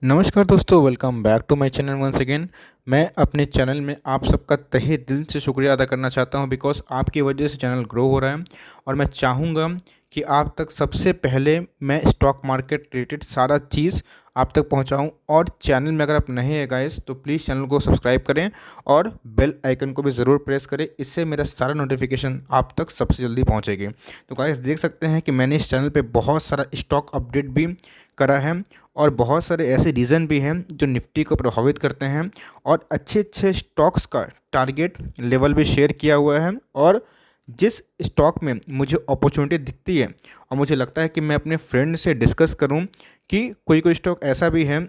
नमस्कार दोस्तों, welcome back to my channel once again. मैं अपने चैनल में आप सबका तहे दिल से शुक्रिया अदा करना चाहता हूं बिकॉज़ आपकी वजह से चैनल ग्रो हो रहा है। और मैं चाहूँगा कि आप तक सबसे पहले मैं स्टॉक मार्केट रिलेटेड सारा चीज़ आप तक पहुंचाऊं। और चैनल में अगर आप नए हैं गाइस तो प्लीज़ चैनल को सब्सक्राइब करें और बेल आइकन को भी ज़रूर प्रेस करें। इससे मेरा सारा नोटिफिकेशन आप तक सबसे जल्दी पहुंचेगी। तो गाइस देख सकते हैं कि मैंने इस चैनल पे बहुत सारा स्टॉक अपडेट भी करा है और बहुत सारे ऐसे रीज़न भी हैं जो निफ्टी को प्रभावित करते हैं और अच्छे अच्छे स्टॉक्स का टारगेट लेवल भी शेयर किया हुआ है। और जिस स्टॉक में मुझे अपॉर्चुनिटी दिखती है और मुझे लगता है कि मैं अपने फ्रेंड से डिस्कस करूं कि कोई कोई स्टॉक ऐसा भी है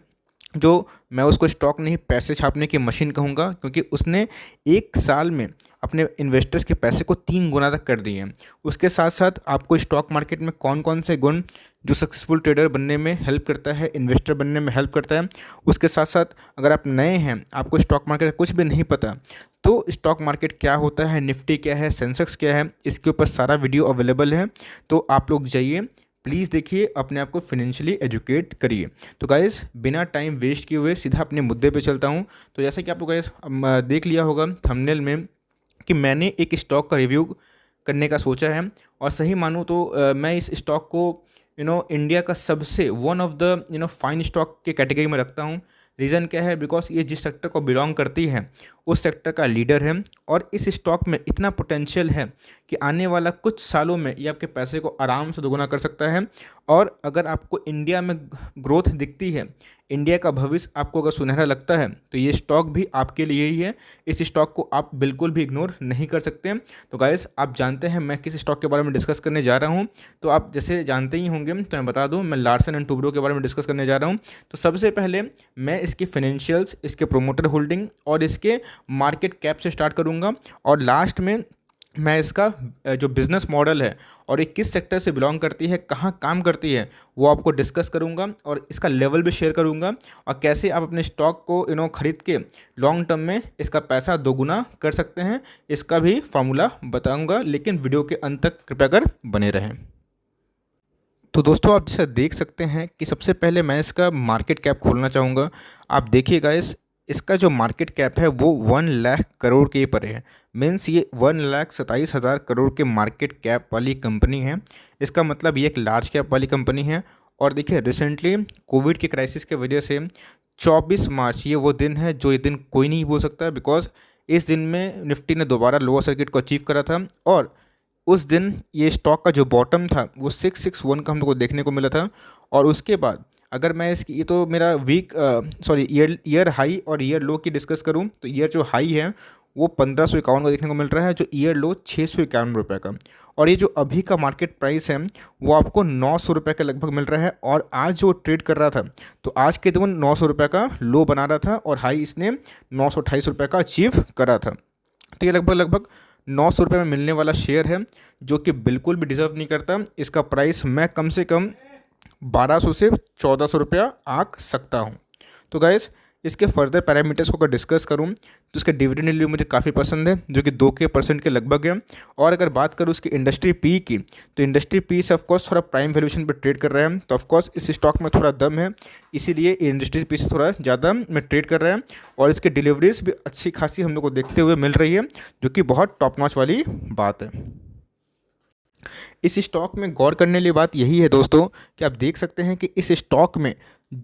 जो मैं उसको स्टॉक नहीं पैसे छापने की मशीन कहूँगा, क्योंकि उसने एक साल में अपने इन्वेस्टर्स के पैसे को 3 गुना तक कर दिए हैं। उसके साथ साथ आपको स्टॉक मार्केट में कौन कौन से गुण जो सक्सेसफुल ट्रेडर बनने में हेल्प करता है, इन्वेस्टर बनने में हेल्प करता है। उसके साथ साथ अगर आप नए हैं, आपको स्टॉक मार्केट का कुछ भी नहीं पता, तो स्टॉक मार्केट क्या होता है, निफ्टी क्या है, सेंसेक्स क्या है, इसके ऊपर सारा वीडियो अवेलेबल है। तो आप लोग जाइए, प्लीज़ देखिए, अपने आप को फाइनेंशियली एजुकेट करिए। तो गाइज़ बिना टाइम वेस्ट किए हुए सीधा अपने मुद्दे पे चलता हूँ। तो जैसे कि आप लोग गाइज़ देख लिया होगा थंबनेल में कि मैंने एक स्टॉक का रिव्यू करने का सोचा है। और सही मानूँ तो मैं इस स्टॉक को इंडिया का सबसे one of the fine stock के कैटेगरी में रखता हूँ। रीज़न क्या है? बिकॉज ये जिस सेक्टर को बिलोंग करती है उस सेक्टर का लीडर है और इस स्टॉक में इतना पोटेंशियल है कि आने वाला कुछ सालों में ये आपके पैसे को आराम से दोगुना कर सकता है। और अगर आपको इंडिया में ग्रोथ दिखती है, इंडिया का भविष्य आपको अगर सुनहरा लगता है, तो ये स्टॉक भी आपके लिए ही है। इस स्टॉक को आप बिल्कुल भी इग्नोर नहीं कर सकते। तो गाइस आप जानते हैं मैं किस स्टॉक के बारे में डिस्कस करने जा रहा हूँ। तो आप जैसे जानते ही होंगे, तो मैं बता दूँ, मैं लार्सन एंड टुब्रो के बारे में डिस्कस करने जा रहा हूँ। तो सबसे पहले मैं इसके फाइनेंशियल्स, इसके प्रोमोटर होल्डिंग और इसके मार्केट कैप से स्टार्ट करूँगा। और लास्ट में मैं इसका जो बिज़नेस मॉडल है और ये किस सेक्टर से बिलोंग करती है, कहाँ काम करती है, वो आपको डिस्कस करूँगा और इसका लेवल भी शेयर करूँगा। और कैसे आप अपने स्टॉक को ख़रीद के लॉन्ग टर्म में इसका पैसा दोगुना कर सकते हैं, इसका भी फार्मूला बताऊँगा। लेकिन वीडियो के अंत तक कृपया कर बने रहें। तो दोस्तों आप जैसा देख सकते हैं कि सबसे पहले मैं इसका मार्केट कैप खोलना चाहूँगा। आप देखिएगा इसका जो मार्केट कैप है वो 1 लाख करोड़ के परे है। मीन्स ये 1,27,000 करोड़ के मार्केट कैप वाली कंपनी है। इसका मतलब ये एक लार्ज कैप वाली कंपनी है। और देखिए रिसेंटली कोविड के क्राइसिस की वजह से 24 मार्च ये वो दिन है जो ये दिन कोई नहीं भूल सकता, बिकॉज इस दिन में निफ्टी ने दोबारा लोअर सर्किट को अचीव करा था। और उस दिन ये स्टॉक का जो बॉटम था वो 661 का हम लोग को देखने को मिला था। और उसके बाद अगर मैं इसकी, ये तो मेरा ईयर हाई और ईयर लो की डिस्कस करूं, तो ईयर जो हाई है वो 1551 का देखने को मिल रहा है, जो ईयर लो 651 रुपये का। और ये जो अभी का मार्केट प्राइस है वो आपको 900 रुपये के लगभग मिल रहा है। और आज जो ट्रेड कर रहा था, तो आज के दिन 900 रुपये का लो बना रहा था और हाई इसने 928 रुपये का अचीव करा था। तो ये लगभग 900 रुपये में मिलने वाला शेयर है, जो कि बिल्कुल भी डिज़र्व नहीं करता। इसका प्राइस मैं कम से कम 1200 से 1400 रुपया आंक सकता हूँ। तो गाइस इसके फर्दर पैरामीटर्स को अगर डिस्कस करूँ तो इसका डिविडेंड यील्ड मुझे काफ़ी पसंद है, जो कि 2% के लगभग है। और अगर बात करूँ उसकी इंडस्ट्री पी की, तो इंडस्ट्री पी से ऑफकोर्स थोड़ा प्राइम वैल्यूएशन पर ट्रेड कर रहा है। तो ऑफकोर्स इस स्टॉक में थोड़ा दम है, इसीलिए इंडस्ट्री पी से थोड़ा ज़्यादा में ट्रेड कर रहा है। और इसकी डिलीवरीज भी अच्छी खासी हम लोग को देखते हुए मिल रही है, जो कि बहुत टॉप नॉच वाली बात है। इस स्टॉक में गौर करने वाली बात यही है दोस्तों कि आप देख सकते हैं कि इस स्टॉक में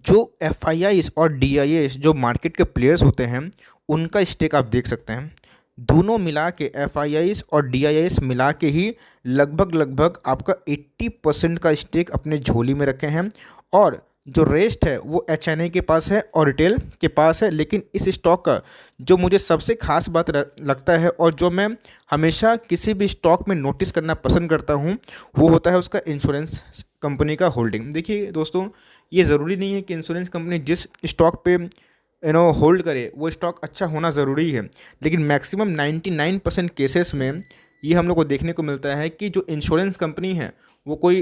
जो एफआईआईस और डीआईएस जो मार्केट के प्लेयर्स होते हैं उनका स्टेक आप देख सकते हैं। दोनों मिला के एफआईआईस और डीआईएस मिला के ही लगभग आपका 80% का स्टेक अपने झोली में रखे हैं। और जो रेस्ट है वो एचएनआई के पास है और रिटेल के पास है। लेकिन इस स्टॉक का जो मुझे सबसे खास बात लगता है और जो मैं हमेशा किसी भी स्टॉक में नोटिस करना पसंद करता हूँ, वो होता है उसका इंश्योरेंस कंपनी का होल्डिंग। देखिए दोस्तों, ये ज़रूरी नहीं है कि इंश्योरेंस कंपनी जिस स्टॉक पे होल्ड करे वो स्टॉक अच्छा होना ज़रूरी है, लेकिन मैक्सिमम 99% केसेस में ये हम लोग को देखने को मिलता है कि जो इंश्योरेंस कंपनी है वो कोई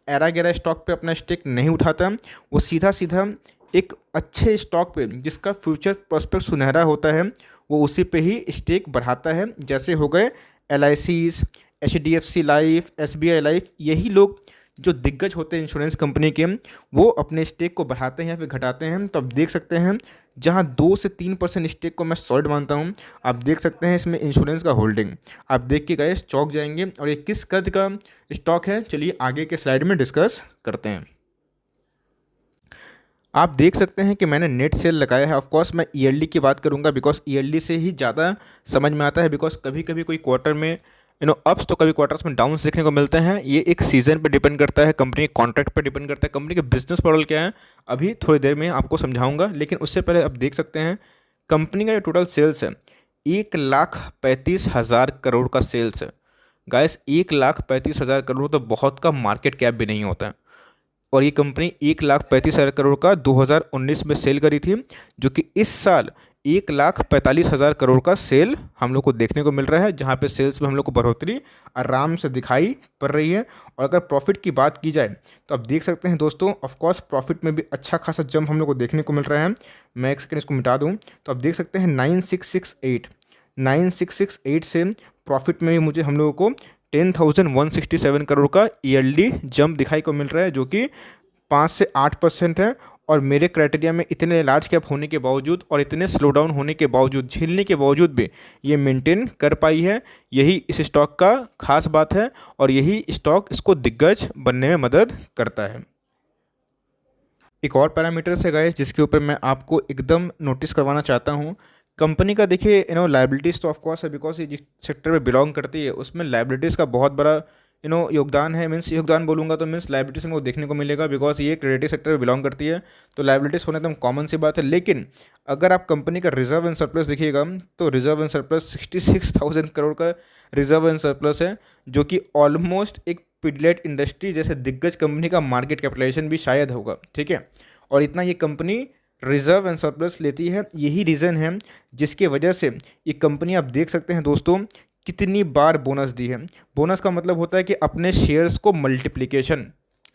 एरा गैरा स्टॉक पे अपना स्टेक नहीं उठाता। वो सीधा सीधा एक अच्छे स्टॉक पे जिसका फ्यूचर प्रोस्पेक्ट सुनहरा होता है वो उसी पे ही स्टेक बढ़ाता है। जैसे हो गए LICs, HDFC life, SBI life, यही लोग जो दिग्गज होते हैं इंश्योरेंस कंपनी के, वो अपने स्टेक को बढ़ाते हैं या फिर घटाते हैं। तो आप देख सकते हैं जहां 2 से 3% स्टेक को मैं सॉलिड मानता हूं, आप देख सकते हैं इसमें इंश्योरेंस का होल्डिंग। आप देख के गाइस चौंक जाएंगे। और ये किस कद का स्टॉक है, चलिए आगे के स्लाइड में डिस्कस करते हैं। आप देख सकते हैं कि मैंने नेट सेल लगाया है। ऑफ कोर्स मैं ईयरली की बात करूंगा, बिकॉज ईयरली से ही ज़्यादा समझ में आता है। बिकॉज कभी कभी कोई क्वार्टर में अप्स तो कभी क्वार्टर्स में डाउन्स देखने को मिलते हैं। ये एक सीज़न पे डिपेंड करता है, कंपनी के कॉन्ट्रैक्ट पे डिपेंड करता है, कंपनी के बिजनेस मॉडल क्या है, अभी थोड़ी देर में आपको समझाऊंगा। लेकिन उससे पहले आप देख सकते हैं कंपनी का जो टोटल सेल्स है 1,35,000 करोड़ का सेल्स है। गाइस 1,35,000 करोड़ तो बहुत का मार्केट कैप भी नहीं होता है। और ये कंपनी 1,35,000 करोड़ का 2019 में सेल करी थी, जो कि इस साल 1,45,000 करोड़ का सेल हम लोग को देखने को मिल रहा है, जहाँ पे सेल्स में हम लोग को बढ़ोतरी आराम से दिखाई पड़ रही है। और अगर प्रॉफिट की बात की जाए तो आप देख सकते हैं दोस्तों, ऑफकोर्स प्रॉफिट में भी अच्छा खासा जंप हम लोग को देखने को मिल रहा है। मैं एक सेकंड इसको मिटा दूँ तो आप देख सकते हैं 9668 से प्रॉफिट में भी मुझे हम लोगों को 10,167 करोड़ का ईयरली जंप दिखाई को मिल रहा है, जो कि 5 से 8% है। और मेरे क्राइटेरिया में इतने लार्ज कैप होने के बावजूद और इतने स्लो डाउन होने के बावजूद, झेलने के बावजूद भी ये मेंटेन कर पाई है। यही इस स्टॉक का खास बात है और यही स्टॉक इसको दिग्गज बनने में मदद करता है। एक और पैरामीटर है गाइस जिसके ऊपर मैं आपको एकदम नोटिस करवाना चाहता हूँ। कंपनी का देखिए लाइबिलिटीज़ तो ऑफकोर्स है, बिकॉज ये जिस सेक्टर में बिलोंग करती है उसमें लाइबिलिटीज़ का बहुत बड़ा योगदान है। मीन्स योगदान बोलूँगा तो मीन्स लाइबिलिटीज़ हमको देखने को मिलेगा, बिकॉज ये क्रेडिट सेक्टर में बिलोंग करती है, तो लाइबिलिटीज़ होने एकदम कॉमन सी बात है। लेकिन अगर आप कंपनी का रिजर्व एंड सरप्लस देखिएगा तो रिजर्व एंड सरप्लस 66,000 करोड़ का रिजर्व एंड सरप्लस है, जो कि ऑलमोस्ट एक पिडलेट इंडस्ट्री जैसे दिग्गज कंपनी का मार्केट कैपिटलाइजेशन भी शायद होगा, ठीक है। और इतना ये कंपनी रिजर्व एंड सरप्लस लेती है, यही रीज़न है जिसके वजह से ये कंपनी आप देख सकते हैं दोस्तों कितनी बार बोनस दी है। बोनस का मतलब होता है कि अपने शेयर्स को मल्टीप्लिकेशन,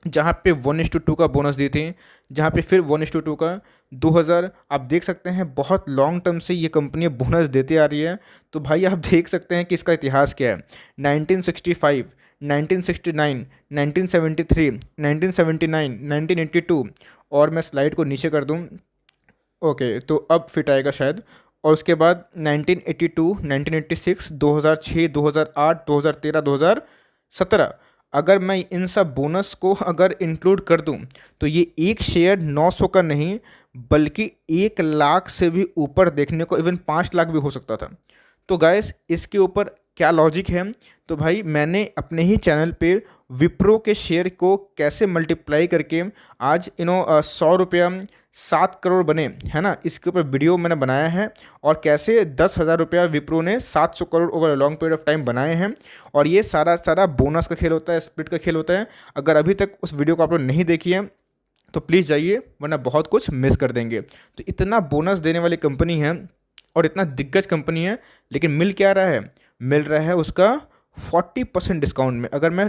जहाँ पे 1:2 का बोनस दी थी, जहाँ पे फिर 1:2 का 2000, आप देख सकते हैं बहुत लॉन्ग टर्म से ये कंपनी बोनस देती आ रही है। तो भाई आप देख सकते हैं कि इसका इतिहास क्या है। 1965, 1969, 1973, 1979, 1982, और मैं स्लाइड को नीचे कर दूँ, ओके तो अब फिट आएगा शायद। और उसके बाद 1982, 1986, 2006, 2008, 2013, 2017, अगर मैं इन सब बोनस को अगर इंक्लूड कर दूं तो ये एक शेयर 900 का नहीं बल्कि 1 लाख से भी ऊपर देखने को, इवन 5 लाख भी हो सकता था। तो गाइस इसके ऊपर क्या लॉजिक है, तो भाई मैंने अपने ही चैनल पे विप्रो के शेयर को कैसे मल्टीप्लाई करके आज 100 रुपया 7 करोड़ बने, है ना, इसके ऊपर वीडियो मैंने बनाया है। और कैसे 10,000 रुपया विप्रो ने 700 crore over long period of time बनाए हैं। और ये सारा बोनस का खेल होता है, स्प्लिट का खेल होता है। अगर अभी तक उस वीडियो को आप लोग नहीं देखी है तो प्लीज़ जाइए, वरना बहुत कुछ मिस कर देंगे। तो इतना बोनस देने वाली कंपनी है और इतना दिग्गज कंपनी है, लेकिन मिल क्या रहा है, मिल रहा है उसका 40% डिस्काउंट में। अगर मैं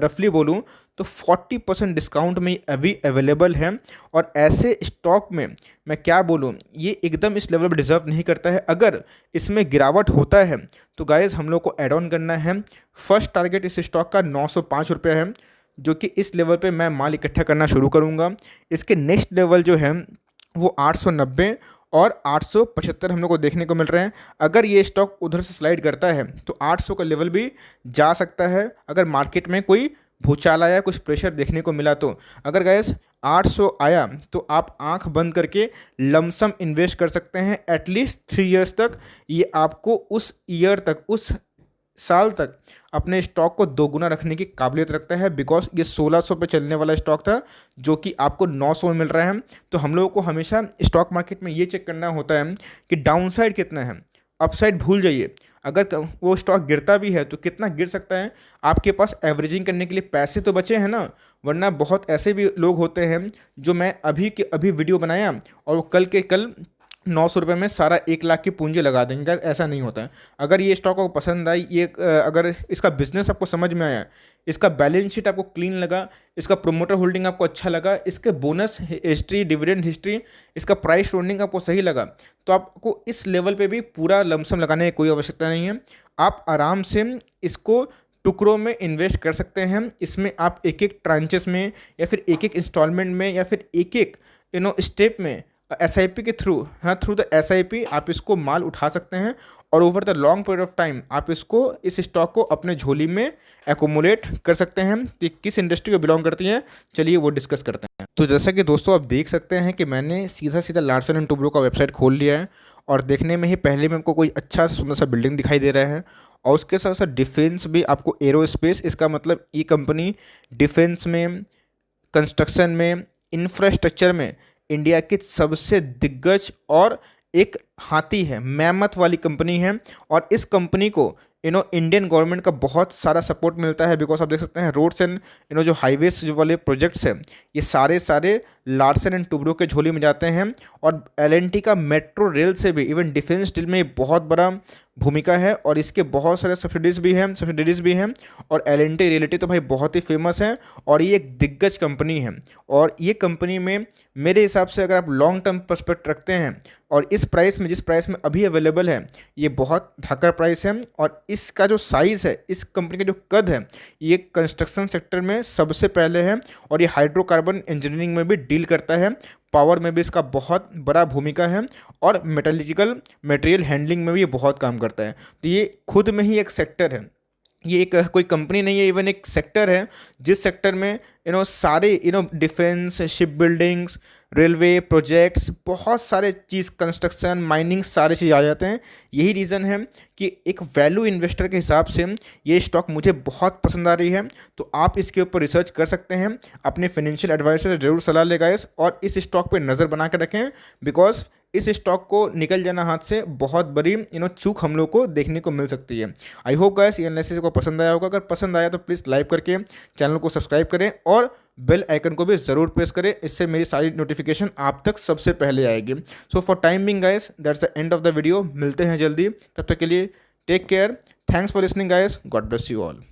रफली बोलूँ तो 40% डिस्काउंट में अभी अवेलेबल है। और ऐसे स्टॉक में मैं क्या बोलूँ, ये एकदम इस लेवल पर डिजर्व नहीं करता है। अगर इसमें गिरावट होता है तो गाइज हम लोग को ऐड ऑन करना है। फर्स्ट टारगेट इस स्टॉक का 905 रुपये है, जो कि इस लेवल पे मैं माल इकट्ठा करना शुरू करूँगा। इसके नेक्स्ट लेवल जो है वो 890 और 875 हम लोग को देखने को मिल रहे हैं। अगर ये स्टॉक उधर से स्लाइड करता है तो 800 का लेवल भी जा सकता है, अगर मार्केट में कोई भूचाल आया, कुछ प्रेशर देखने को मिला तो। अगर गैस 800 आया तो आप आंख बंद करके लमसम इन्वेस्ट कर सकते हैं एटलीस्ट 3 इयर्स तक। ये आपको उस ईयर तक, उस साल तक अपने स्टॉक को दोगुना रखने की काबिलियत रखता है, बिकॉज ये 1600 पे चलने वाला स्टॉक था जो कि आपको 900 में मिल रहा है। तो हम लोगों को हमेशा स्टॉक मार्केट में ये चेक करना होता है कि डाउनसाइड कितना है, अपसाइड भूल जाइए। अगर वो स्टॉक गिरता भी है तो कितना गिर सकता है, आपके पास एवरेजिंग करने के लिए पैसे तो बचे हैं ना। वरना बहुत ऐसे भी लोग होते हैं जो मैं अभी के अभी वीडियो बनाया और वो कल के कल 900 रुपये में सारा 1 लाख की पूंजी लगा देंगे। ऐसा नहीं होता है। अगर ये स्टॉक आपको पसंद आई, ये अगर इसका बिजनेस आपको समझ में आया, इसका बैलेंस शीट आपको क्लीन लगा, इसका प्रोमोटर होल्डिंग आपको अच्छा लगा, इसके बोनस हिस्ट्री, डिविडेंड हिस्ट्री, इसका प्राइस रोडिंग आपको सही लगा, तो आपको इस लेवल पे भी पूरा लमसम लगाने की कोई आवश्यकता नहीं है। आप आराम से इसको टुकड़ों में इन्वेस्ट कर सकते हैं। इसमें आप एक एक ट्रांचेस में या फिर एक एक इंस्टॉलमेंट में या फिर एक एक स्टेप में एसआईपी के थ्रू, हाँ, थ्रू द एसआईपी आप इसको माल उठा सकते हैं और over the long period of time आप इसको, इस स्टॉक को अपने झोली में एकोमुलेट कर सकते हैं। तो किस इंडस्ट्री को बिलोंग करती हैं, चलिए वो डिस्कस करते हैं। तो जैसा कि दोस्तों आप देख सकते हैं कि मैंने सीधा सीधा लार्सन एंड टुब्रो का वेबसाइट खोल लिया है और देखने में ही पहले में हमको कोई अच्छा सा सुंदर सा बिल्डिंग दिखाई दे रहा है और उसके साथ साथ डिफेंस भी, आपको एरोस्पेस, इसका मतलब ये कंपनी डिफेंस में, कंस्ट्रक्शन में, इंफ्रास्ट्रक्चर में इंडिया की सबसे दिग्गज और एक हाथी है, मैमथ वाली कंपनी है। और इस कंपनी को इंडियन गवर्नमेंट का बहुत सारा सपोर्ट मिलता है, बिकॉज आप देख सकते हैं रोड्स एंड जो हाईवेज जो वाले प्रोजेक्ट्स हैं ये सारे लार्सन एंड टुब्रो के झोली में जाते हैं। और एलएनटी का मेट्रो रेल से भी, इवन डिफेंस डील में ये बहुत बड़ा भूमिका है और इसके बहुत सारे सब्सिडीज भी हैं और एलएनटी रियलिटी तो भाई बहुत ही फेमस है और ये एक दिग्गज कंपनी है। और ये कंपनी में मेरे हिसाब से अगर आप लॉन्ग टर्म पर्सपेक्ट रखते हैं और इस प्राइस में, जिस प्राइस में अभी अवेलेबल है, ये बहुत धाकड़ प्राइस है। और इसका जो साइज़ है, इस कंपनी का जो कद है, ये कंस्ट्रक्शन सेक्टर में सबसे पहले है और ये हाइड्रोकार्बन इंजीनियरिंग में भी डील करता है, पावर में भी इसका बहुत बड़ा भूमिका है और मेटलर्जिकल मटेरियल हैंडलिंग में भी ये बहुत काम करता है। तो ये खुद में ही एक सेक्टर है, ये एक कोई कंपनी नहीं है, इवन एक सेक्टर है जिस सेक्टर में सारे defence, ship buildings, railway projects, बहुत सारे चीज़, कंस्ट्रक्शन, माइनिंग, सारे चीज़ आ जाते हैं। यही रीज़न है कि एक वैल्यू इन्वेस्टर के हिसाब से ये स्टॉक मुझे बहुत पसंद आ रही है। तो आप इसके ऊपर रिसर्च कर सकते हैं, अपने फाइनेंशियल एडवाइजर से ज़रूर सलाह लें गाइस, और इस स्टॉक पे नज़र बना के रखें, बिकॉज इस स्टॉक को निकल जाना हाथ से बहुत बड़ी चूक हम लोग को देखने को मिल सकती है। आई होप गाइस ये एनालिसिस को पसंद आया होगा। अगर पसंद आया तो प्लीज़ लाइक करके चैनल को सब्सक्राइब करें और बेल आइकन को भी ज़रूर प्रेस करें, इससे मेरी सारी नोटिफिकेशन आप तक सबसे पहले आएगी। So for time being guys, that's the end of the video. मिलते हैं जल्दी, तब तक के लिए take care, thanks for listening guys, God bless you all.